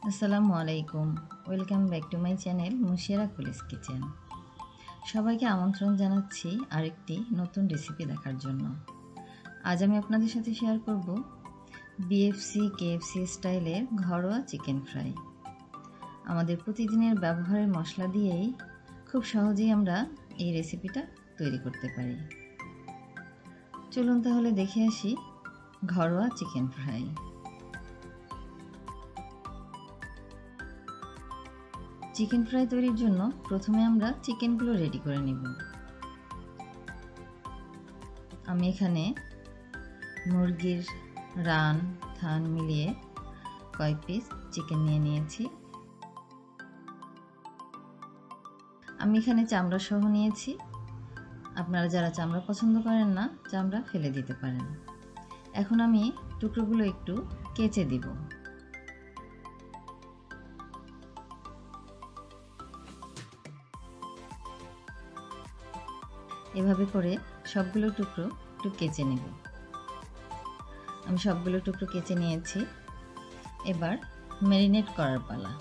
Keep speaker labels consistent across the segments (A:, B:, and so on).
A: আসসালামু আলাইকুম, welcome back to my channel Mushiara কুলিস কিচেন। সবাইকে আমন্ত্রণ জানাচ্ছি আরেকটি নতুন রেসিপি দেখার জন্য। আজ আমি আপনাদের সাথে শেয়ার করব বিএফসি কেএফসি স্টাইলের ঘরোয়া চিকেন ফ্রাই। আমাদের প্রতিদিনের ব্যবহারের মশলা দিয়েই খুব সহজেই আমরা এই রেসিপিটা তৈরি করতে পারি। চলুন তাহলে দেখে আসি ঘরোয়া চিকেন ফ্রাই। চিকেন ফ্রাই তৈরির জন্য প্রথমে আমরা চিকেনগুলো রেডি করে নেব। আমি এখানে মুরগির রান থান মিলিয়ে কয়েক পিস চিকেন নিয়ে নিয়েছি। আমি এখানে চামড়া সহ নিয়েছি। আপনারা যারা চামড়া পছন্দ করেন না, চামড়া ফেলে দিতে পারেন। এখন আমি টুকরোগুলো একটু কেচে দিব। এভাবে করে সবগুলো টুকরো একটু কেচে নেব। আমি সবগুলো টুকরো কেচে নিয়েছি। এবার ম্যারিনেট করার পালা।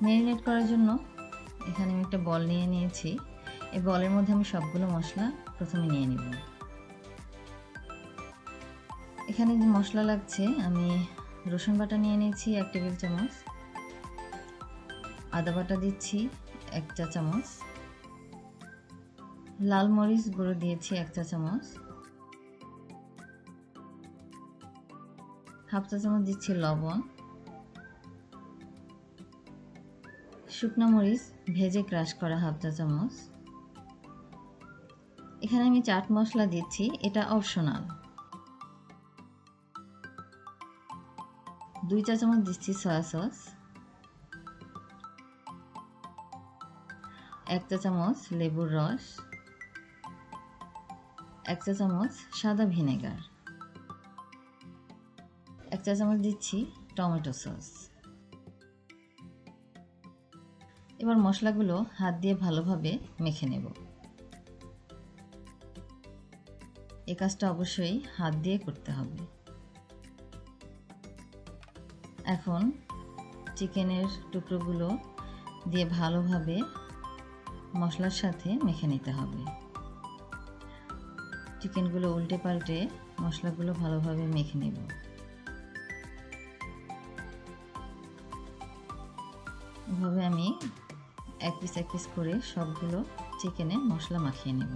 A: ম্যারিনেট করার জন্য এখানে আমি একটা বল নিয়ে নিয়েছি। এই বলের মধ্যে আমি সবগুলো মশলা প্রথমে নিয়ে নেব। এখানে যে মশলা লাগছে, আমি রসুন বাটা নিয়ে নিয়েছি 1 টেবিল চামচ, আদা বাটা দিচ্ছি 1 চা চামচ, লাল মরিচ গুঁড়ো দিয়েছি 1 চা চামচ, হাফ চা চামচ দিচ্ছি লবণ, শুকনো মরিচ ভেজে ক্রাশ করা হাফ চা চামচ। এখানে আমি চাট মশলা দিচ্ছি, এটা অপশনাল। 2 চা চামচ দিচ্ছি সয়া সস, 1 চা চামচ লেবুর রস, 1 চা চামচ সাদা ভিনেগার, 1 চা চামচ দিচ্ছি টমেটো সস। এবার মশলাগুলো হাত দিয়ে ভালোভাবে মেখে নেব। এই কাজটা অবশ্যই হাত দিয়ে করতে হবে। এখন চিকেনের টুকরোগুলো দিয়ে ভালোভাবে মশলার সাথে মেখে নিতে হবে। চিকেনগুলো উল্টে পাল্টে মশলাগুলো ভালোভাবে মেখে নেব। এভাবে আমি এক পিস করে সবগুলো চিকেনে মশলা মাখিয়ে নেব।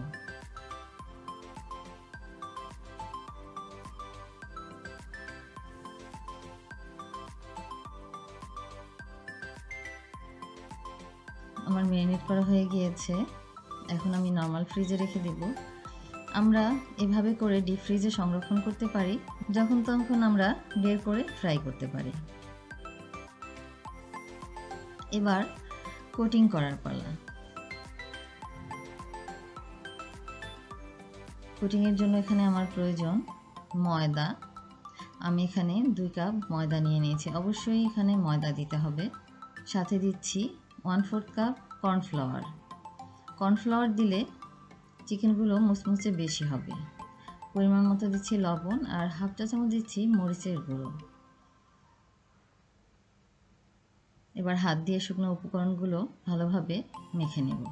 A: আমার ম্যারিনেট করা হয়ে গিয়েছে। এখন আমি নর্মাল ফ্রিজে রেখে দেব। আমরা এভাবে করে ডিপ ফ্রিজে সংরক্ষণ করতে পারি, যখন তখন আমরা বের করে ফ্রাই করতে পারি। এবার কোটিং করার পালা। কোটিংয়ের জন্য এখানে আমার প্রয়োজন ময়দা। আমি এখানে 2 কাপ ময়দা নিয়ে নিয়েছি। অবশ্যই এখানে ময়দা দিতে হবে। সাথে দিচ্ছি 1/4 কাপ কর্নফ্লাওয়ার। কর্নফ্লাওয়ার দিলে চিকেনগুলো মুচমুচে বেশি হবে। পরিমাণ মতো দিচ্ছি লবণ, আর হাফ চা চামচ দিচ্ছি মরিচের গুঁড়ো। এবার হাত দিয়ে শুকনো উপকরণগুলো ভালোভাবে মেখে নেব।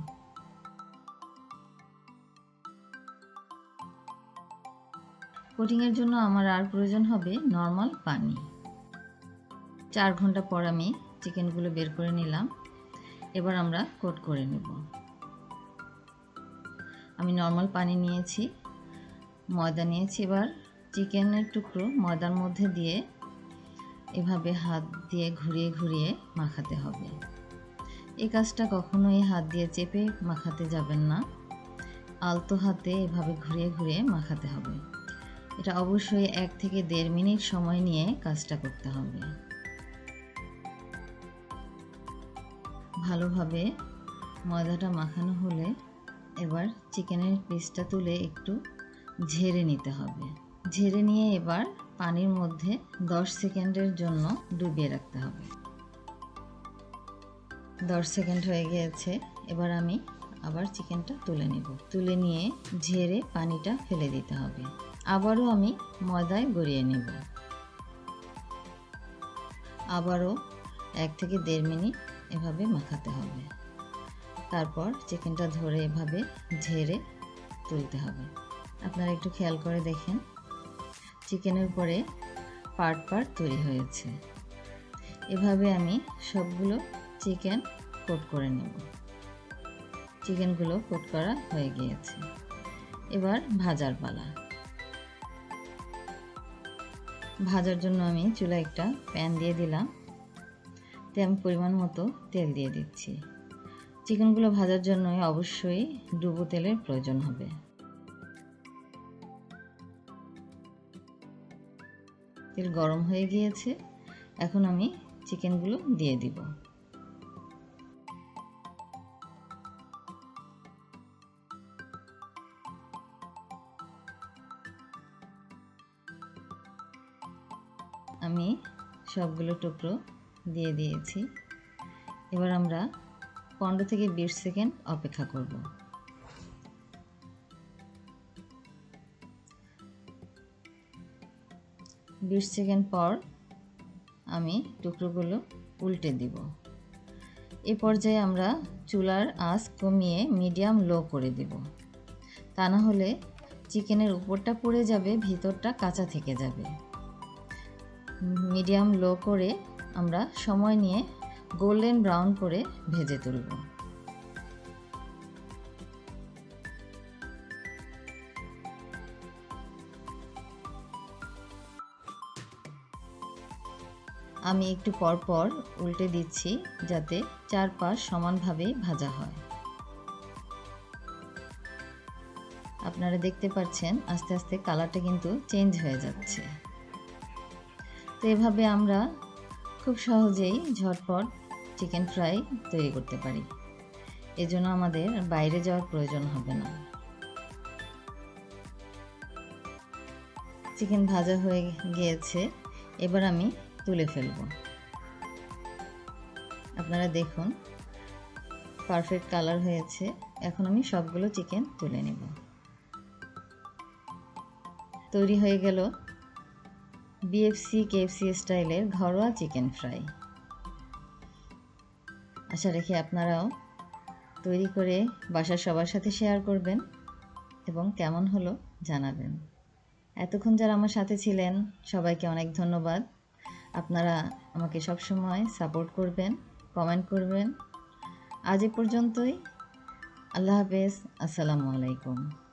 A: কোটিংয়ের জন্য আমার আর প্রয়োজন হবে নর্মাল পানি। 4 ঘন্টা পর আমি চিকেনগুলো বের করে নিলাম। এবার আমরা কোট করে নেব। আমি নর্মাল পানি নিয়েছি, ময়দা নিয়েছি। এবার চিকেনের টুকরো ময়দার মধ্যে দিয়ে এভাবে হাত দিয়ে ঘুরিয়ে ঘুরিয়ে মাখাতে হবে। এই কাজটা কখনোই হাত দিয়ে চেপে মাখাতে যাবেন না, আলতো হাতে এভাবে ঘুরিয়ে ঘুরিয়ে মাখাতে হবে। এটা অবশ্যই 1 থেকে 1.5 মিনিট সময় নিয়ে কাজটা করতে হবে। ভালোভাবে ময়দাটা মাখানো হলে এবার চিকেনের পিসটা তুলে একটু ঝেড়ে নিতে হবে। ঝেড়ে নিয়ে এবার পানির মধ্যে 10 সেকেন্ডের জন্য ডুবিয়ে রাখতে হবে। 10 সেকেন্ড হয়ে গিয়েছে। এবার আমি আবার চিকেনটা তুলে নেব। তুলে নিয়ে ঝেড়ে পানিটা ফেলে দিতে হবে। আবারও আমি ময়দায় গড়িয়ে নেব। আবারও 1 থেকে 1.5 মিনিট এভাবে মাখাতে হবে। তারপর চিকেনটা ধরে এভাবে ঝেড়ে তুলতে হবে। আপনারা একটু খেয়াল করে দেখেন, চিকেনের উপরে পার্ট পার্ট তৈরি হয়েছে। এভাবে আমি সবগুলো চিকেন কোট করে নেব। চিকেনগুলো কোট করা হয়ে গিয়েছে। এবার ভাজার পালা। ভাজার জন্য আমি চুলায় একটা প্যান দিয়ে দিলাম। আমি পরিমাণ মতো তেল দিয়ে দিচ্ছি। চিকেনগুলো ভাজার জন্য অবশ্যই ডুবো তেলের প্রয়োজন হবে। তেল গরম হয়ে গিয়েছে, এখন আমি চিকেনগুলো দিয়ে দিব। আমি সবগুলো টুকরো দিয়ে দিয়েছি। এবার আমরা 15 থেকে 20 সেকেন্ড অপেক্ষা করব। বিশ সেকেন্ড পর আমি টুকরোগুলো উল্টে দিব। এই পর্যায়ে আমরা চুলার আঁচ কমিয়ে মিডিয়াম লো করে দেব। তা না হলে চিকেনের উপরটা পুড়ে যাবে, ভিতরটা কাঁচা থেকে যাবে। মিডিয়াম লো করে আমরা সময় নিয়ে গোল্ডেন ব্রাউন করে ভেজে তুলব। আমি একটু পর পর উল্টে দিচ্ছি যাতে চারপাশ সমানভাবে ভাজা হয়। আপনারা দেখতে পাচ্ছেন আস্তে আস্তে কালারটা কিন্তু চেঞ্জ হয়ে যাচ্ছে। তো এভাবে আমরা খুব সহজেই ঝটপট চিকেন ফ্রাই তৈরি করতে পারি। এজন্য আমাদের বাইরে যাওয়ার প্রয়োজন হবে না। চিকেন ভাজা হয়ে গিয়েছে, এবার আমি তুলে ফেলব। আপনারা দেখুন পারফেক্ট কালার হয়েছে। এখন আমি সবগুলো চিকেন তুলে নেব। তৈরি হয়ে গেল BFC KFC স্টাইলের ঘরোয়া চিকেন ফ্রাই। আশা রাখি আপনারাও তৈরি করে বাসার সবার সাথে শেয়ার করবেন এবং কেমন হলো জানাবেন। এতক্ষণ যারা আমার সাথে ছিলেন সবাইকে অনেক ধন্যবাদ। আপনারা আমাকে সবসময় সাপোর্ট করবেন, কমেন্ট করবেন। আজ এ পর্যন্তই। আল্লাহ হাফেজ। আসসালামু আলাইকুম।